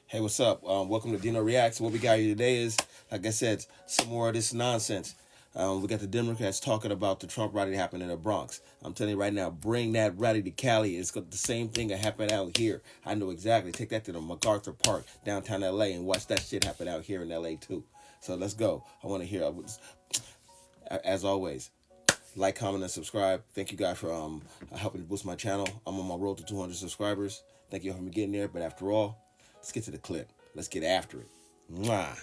Hey, what's up? Welcome to Dino Reacts. What we got here today is, like I said, some more of this nonsense. We got the Democrats talking about the Trump rally that happened in the Bronx. I'm telling you right now, bring that rally to Cali. It's got the same thing that happened out here. I know exactly. Take that to the MacArthur Park, downtown LA, and watch that shit happen out here in LA too. So let's go. I want to hear. As always, like, comment, and subscribe. Thank you guys for helping to boost my channel. I'm on my road to 200 subscribers. Thank you for getting there. But after all, let's get to the clip. Let's get after it. Mwah.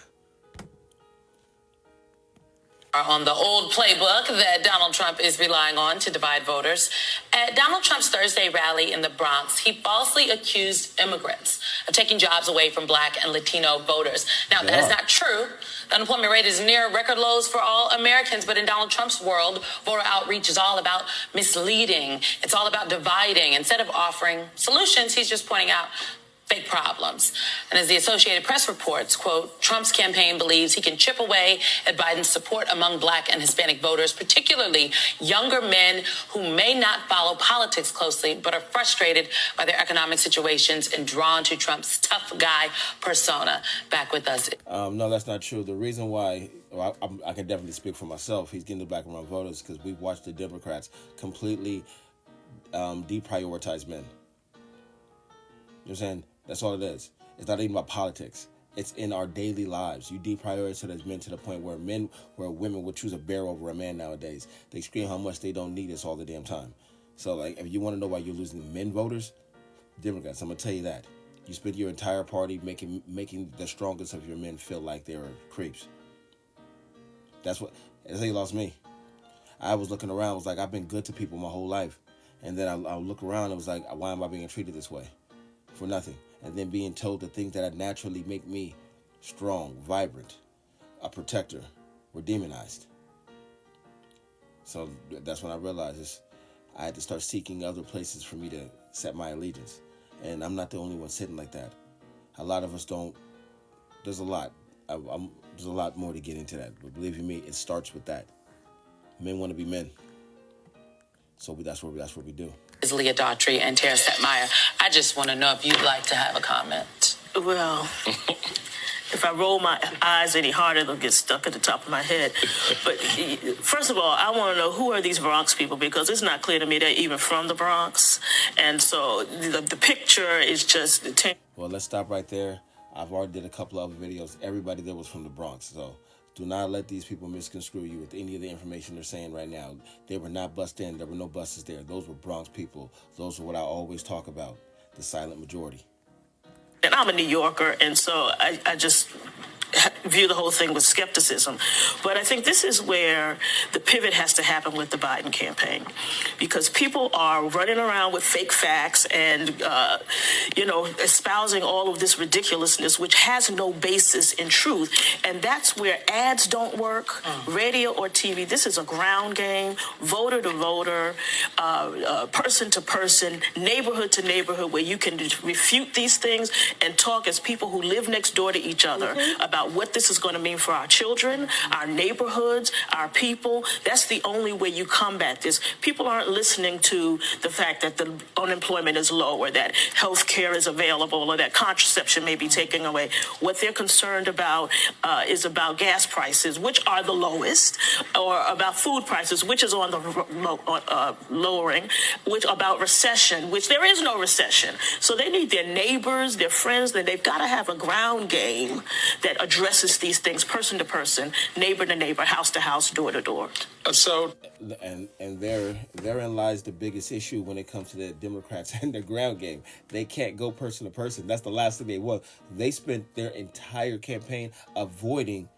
On the old playbook that Donald Trump is relying on to divide voters. At Donald Trump's Thursday rally in the Bronx, he falsely accused immigrants of taking jobs away from Black and Latino voters. Now, that is not true. The unemployment rate is near record lows for all Americans, but in Donald Trump's world, voter outreach is all about misleading. It's all about dividing. Instead of offering solutions, he's just pointing out fake problems. And as the Associated Press reports, quote, Trump's campaign believes he can chip away at Biden's support among Black and Hispanic voters, particularly younger men who may not follow politics closely, but are frustrated by their economic situations and drawn to Trump's tough guy persona. Back with us. No, that's not true. The reason why, well, I can definitely speak for myself, he's getting the Black and brown voters because we've watched the Democrats completely deprioritize men. You know what I'm saying? That's all it is. It's not even about politics. It's in our daily lives. You deprioritize men to the point where women would choose a bear over a man nowadays. They scream how much they don't need us all the damn time. So, like, if you want to know why you're losing men voters, Democrats, I'm gonna tell you that. You spend your entire party making the strongest of your men feel like they're creeps. That's how you lost me. I was looking around. I was like, I've been good to people my whole life, and then I look around. And was like, why am I being treated this way? For nothing. And then being told the things that naturally make me strong, vibrant, a protector, were demonized. So that's when I realized I had to start seeking other places for me to set my allegiance. And I'm not the only one sitting like that. A lot of us don't. There's a lot. There's a lot more to get into that. But believe you me, it starts with that. Men want to be men. So that's what we do. Is Leah Daughtry and Tara Setmeyer. I just want to know if you'd like to have a comment. Well, if I roll my eyes any harder, they'll get stuck at the top of my head. But first of all, I want to know, who are these Bronx people? Because it's not clear to me they're even from the Bronx. And so the picture is just... Well, let's stop right there. I've already did a couple of other videos. Everybody there was from the Bronx. So do not let these people misconstrue you with any of the information they're saying right now. They were not bussed in. There were no buses there. Those were Bronx people. Those are what I always talk about, the silent majority. And I'm a New Yorker, and so I just view the whole thing with skepticism. But I think this is where the pivot has to happen with the Biden campaign, because people are running around with fake facts and, espousing all of this ridiculousness, which has no basis in truth. And that's where ads don't work, radio or TV. This is a ground game, voter to voter, person to person, neighborhood to neighborhood, where you can refute these things and talk as people who live next door to each other about what this is going to mean for our children, our neighborhoods, our people. That's the only way you combat this. People aren't listening to the fact that the unemployment is low, or that health care is available, or that contraception may be taken away. What they're concerned about is about gas prices, which are the lowest, or about food prices, which is on the lowering, which about recession, which there is no recession. So they need their neighbors, their friends, that they've got to have a ground game that addresses these things person to person, neighbor to neighbor, house to house, door to door. And therein lies the biggest issue when it comes to the Democrats and their ground game. They can't go person to person. That's the last thing they want. They spent their entire campaign avoiding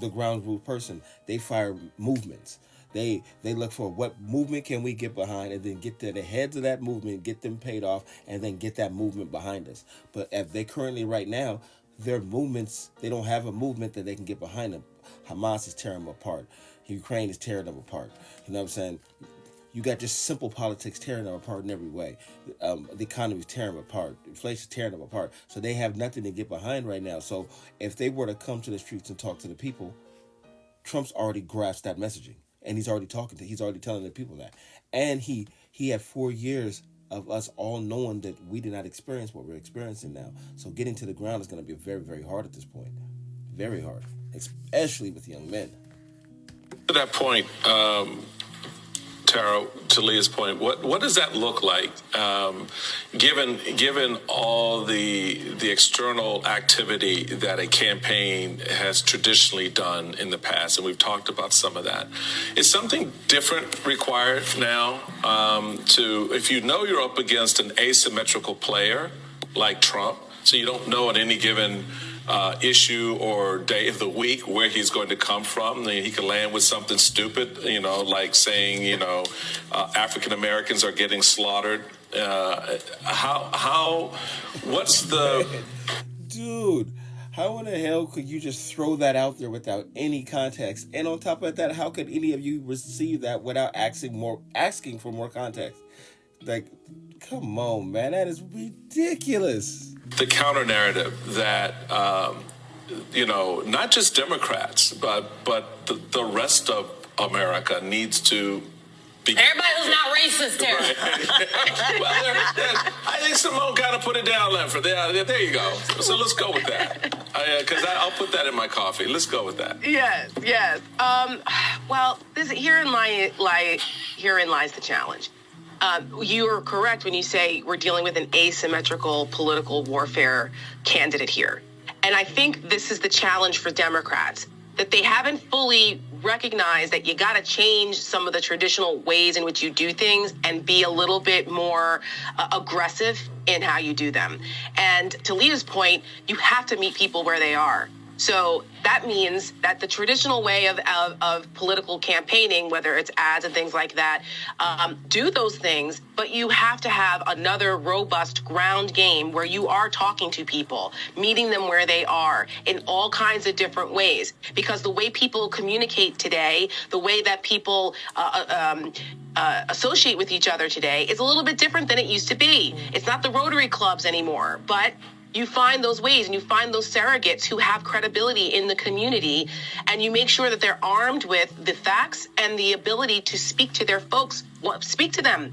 the ground rule person. They fire movements. They look for what movement can we get behind, and then get to the heads of that movement, get them paid off, and then get that movement behind us. But if they currently right now, their movements, they don't have a movement that they can get behind them. Hamas is tearing them apart. Ukraine is tearing them apart. You know what I'm saying? You got just simple politics tearing them apart in every way. The economy is tearing them apart. Inflation is tearing them apart. So they have nothing to get behind right now. So if they were to come to the streets and talk to the people, Trump's already grasped that messaging. And he's already telling the people that. And he had 4 years of us all knowing that we did not experience what we're experiencing now. So getting to the ground is going to be very, very hard at this point. Very hard, especially with young men. To that point, Tara, to Leah's point, what does that look like, given all the external activity that a campaign has traditionally done in the past, and we've talked about some of that. Is something different required now if you know you're up against an asymmetrical player like Trump, so you don't know at any given issue or day of the week where he's going to come from. He could land with something stupid, like saying, African Americans are getting slaughtered. What's the... Dude, how in the hell could you just throw that out there without any context? And on top of that, how could any of you receive that without asking for more context? Like, come on, man, that is ridiculous. The counter narrative that, not just Democrats, but the rest of America needs to be. Everybody who's not racist, Terry. Right. Well, I think Simone kind of put it down, Lenford. There you go. So let's go with that. Because I'll put that in my coffee. Let's go with that. Yes. Well, herein lies the challenge. You are correct when you say we're dealing with an asymmetrical political warfare candidate here. And I think this is the challenge for Democrats, that they haven't fully recognized that you got to change some of the traditional ways in which you do things and be a little bit more aggressive in how you do them. And to Leah's point, you have to meet people where they are. So that means that the traditional way of political campaigning, whether it's ads and things like that, do those things, but you have to have another robust ground game where you are talking to people, meeting them where they are in all kinds of different ways. Because the way people communicate today, the way that people associate with each other today is a little bit different than it used to be. It's not the Rotary clubs anymore, but you find those ways and you find those surrogates who have credibility in the community, and you make sure that they're armed with the facts and the ability to speak to their folks, speak to them,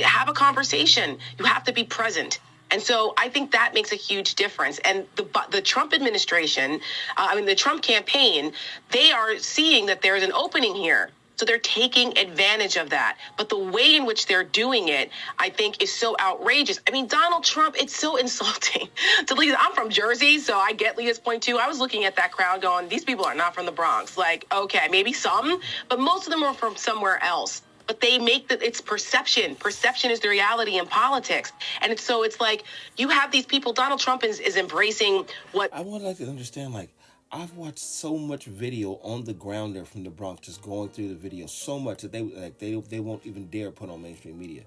have a conversation. You have to be present. And so I think that makes a huge difference. And the Trump administration, the Trump campaign, they are seeing that there's an opening here. So they're taking advantage of that. But the way in which they're doing it, I think, is so outrageous. I mean, Donald Trump, it's so insulting. To Leah, I'm from Jersey, so I get Leah's point, too. I was looking at that crowd going, these people are not from the Bronx. Like, okay, maybe some, but most of them are from somewhere else. But they make it's perception. Perception is the reality in politics. And it's like you have these people. Donald Trump is embracing what... I would like to understand, I've watched so much video on the ground there from the Bronx, just going through the video so much that they won't even dare put on mainstream media.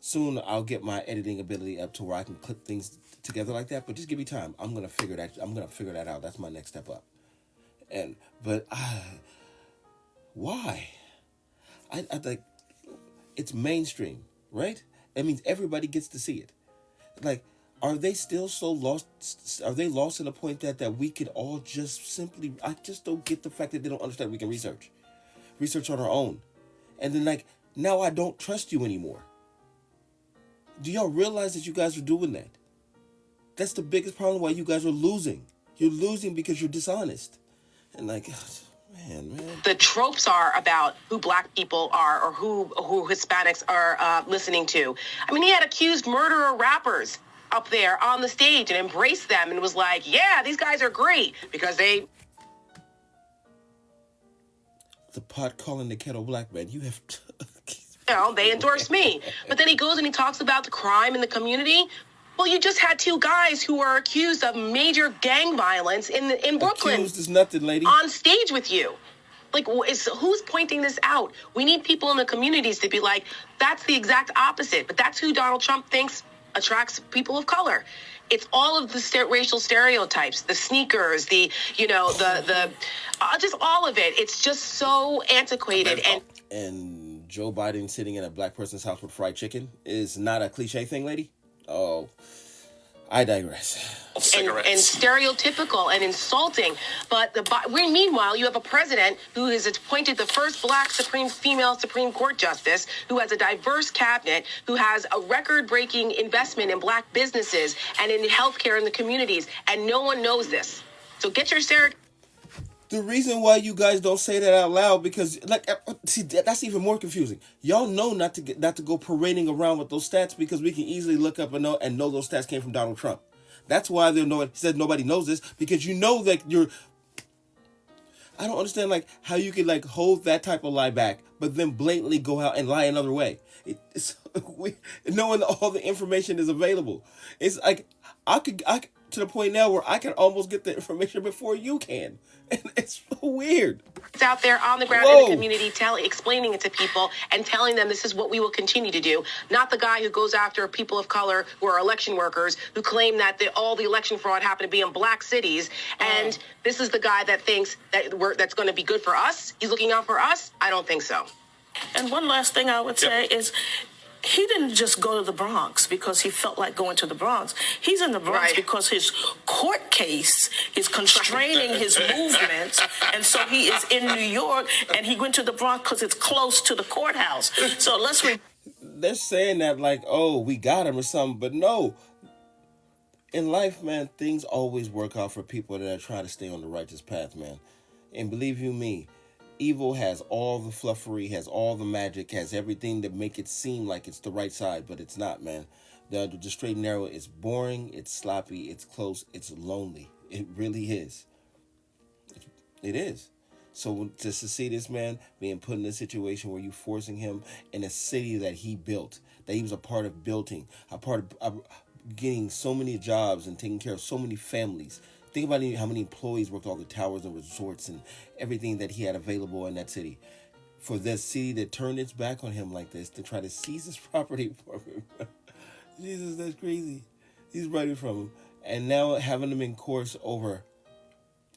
Soon I'll get my editing ability up to where I can clip things together like that. But just give me time. I'm gonna figure that out. That's my next step up. But why? I think it's mainstream, right? That means everybody gets to see it. Are they still so lost? Are they lost in the point that we could all just simply... I just don't get the fact that they don't understand we can research on our own. And then now I don't trust you anymore. Do y'all realize that you guys are doing that? That's the biggest problem why you guys are losing. You're losing because you're dishonest. And man. The tropes are about who black people are or who Hispanics are listening to. I mean, he had accused murderer rappers up there on the stage and embraced them and was like, yeah, these guys are great because they... The pot calling the kettle black, man. You have... they endorsed me. But then he goes and he talks about the crime in the community. Well, you just had two guys who are accused of major gang violence in Brooklyn. Accused is nothing, lady. On stage with you. Who's pointing this out? We need people in the communities to be like, that's the exact opposite. But that's who Donald Trump thinks attracts people of color. It's all of the racial stereotypes, the sneakers, just all of it. It's just so antiquated. And Joe Biden sitting in a black person's house with fried chicken is not a cliche thing, lady? Oh, I digress. And stereotypical and insulting. But meanwhile, you have a president who has appointed the first black female Supreme Court justice, who has a diverse cabinet, who has a record-breaking investment in black businesses and in healthcare in the communities, and no one knows this. So get your The reason why you guys don't say that out loud, because see, that's even more confusing. Y'all know not to go parading around with those stats, because we can easily look up and know those stats came from Donald Trump. That's why he said nobody knows this, because you know that you're. I don't understand how you could hold that type of lie back, but then blatantly go out and lie another way. Knowing all the information is available, it's like I could to the point now where I can almost get the information before you can. And it's so weird. It's out there on the ground in the community, explaining it to people and telling them this is what we will continue to do. Not the guy who goes after people of color who are election workers who claim that all the election fraud happened to be in black cities. And this is the guy that thinks that's going to be good for us. He's looking out for us. I don't think so. And one last thing I would say is, he didn't just go to the Bronx because he felt like going to the Bronx. He's in the Bronx because his court case is constraining his movements. And so he is in New York, and he went to the Bronx because it's close to the courthouse. So they're saying that we got him or something, but no. In life, man, things always work out for people that are trying to stay on the righteous path, man. And believe you me, evil has all the fluffery, has all the magic, has everything that make it seem like it's the right side, but it's not, man. The straight and narrow is boring, it's sloppy, it's close, it's lonely. It really is. It is. So to see this man being put in a situation where you're forcing him in a city that he built, that he was a part of building, a part of getting so many jobs and taking care of so many families. Think about how many employees worked all the towers and resorts and everything that he had available in that city. For this city to turn its back on him like this, to try to seize his property from him. Jesus, that's crazy. He's running from him. And now having him in court over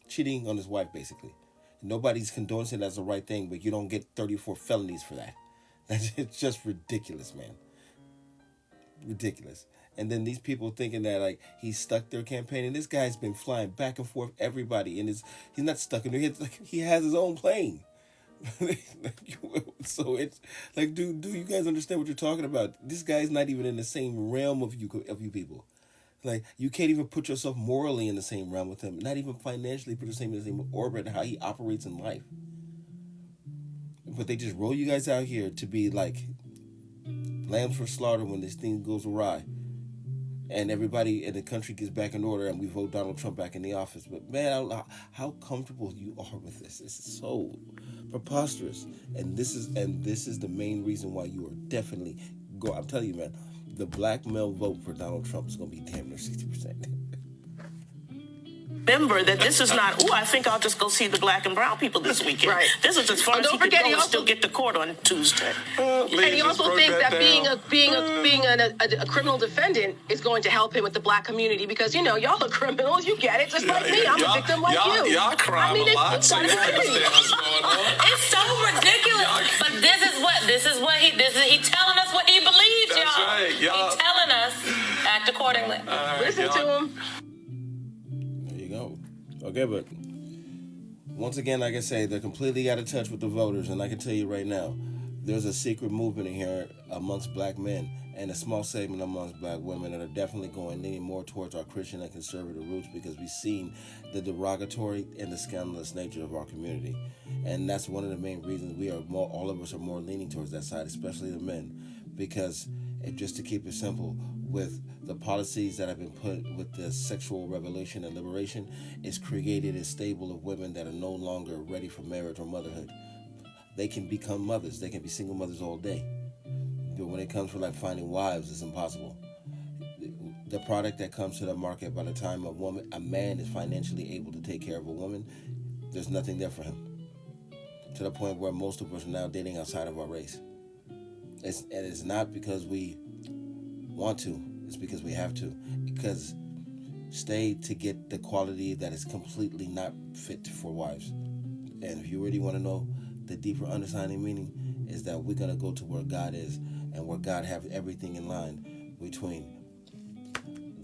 cheating on his wife, basically. Nobody's condoning it as the right thing, but you don't get 34 felonies for that. It's just ridiculous, man. Ridiculous. And then these people thinking that he stuck their campaign, and this guy's been flying back and forth everybody, and he's not stuck in there. He has his own plane. So it's do you guys understand what you're talking about? This guy's not even in the same realm of you people. You can't even put yourself morally in the same realm with him, not even financially put yourself in the same orbit how he operates in life. But they just roll you guys out here to be lambs for slaughter when this thing goes awry. And everybody in the country gets back in order, and we vote Donald Trump back in the office. But man, how comfortable you are with this? This is so preposterous. And this is the main reason why you are definitely I'm telling you, man, the black male vote for Donald Trump is going to be damn near 60%. remember that this is not, I think I'll just go see the black and brown people this weekend. Right. This is as far as he can go and still get to court on Tuesday. And he also thinks that being a criminal defendant is going to help him with the black community because, you know, y'all are criminals. You get it, just like me. I'm a victim like you. Y'all crime a lot, so you understand what's going on. It's so ridiculous. But this is what he telling us what he believes, That's y'all. right, y'all. He's telling us, act accordingly. Listen to him. There you go. Okay, but once again, like I say, they're completely out of touch with the voters, and I can tell you right now, there's a secret movement in here amongst black men and a small segment amongst black women that are definitely leaning more towards our Christian and conservative roots because we've seen the derogatory and the scandalous nature of our community. And that's one of the main reasons all of us are more leaning towards that side, especially the men, because just to keep it simple, with the policies that have been put with the sexual revolution and liberation, it's created a stable of women that are no longer ready for marriage or motherhood. They can become mothers. They can be single mothers all day. But when it comes for finding wives, it's impossible. The product that comes to the market by the time a man is financially able to take care of a woman, there's nothing there for him. To the point where most of us are now dating outside of our race. It's not because we want to. It's because we have to. Because stay to get the quality that is completely not fit for wives. And if you really want to know the deeper understanding meaning, is that we're going to go to where God is and where God has everything in line between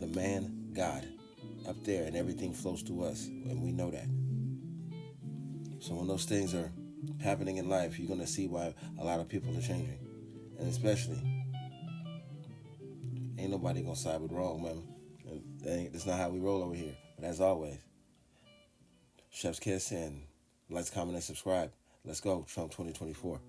the man God up there, and everything flows through us, and we know that. So when those things are happening in life, you're going to see why a lot of people are changing. And especially, ain't nobody going to side with wrong, man. That's not how we roll over here. But as always, Chef's Kiss, and like, comment, and subscribe. Let's go, Trump 2024.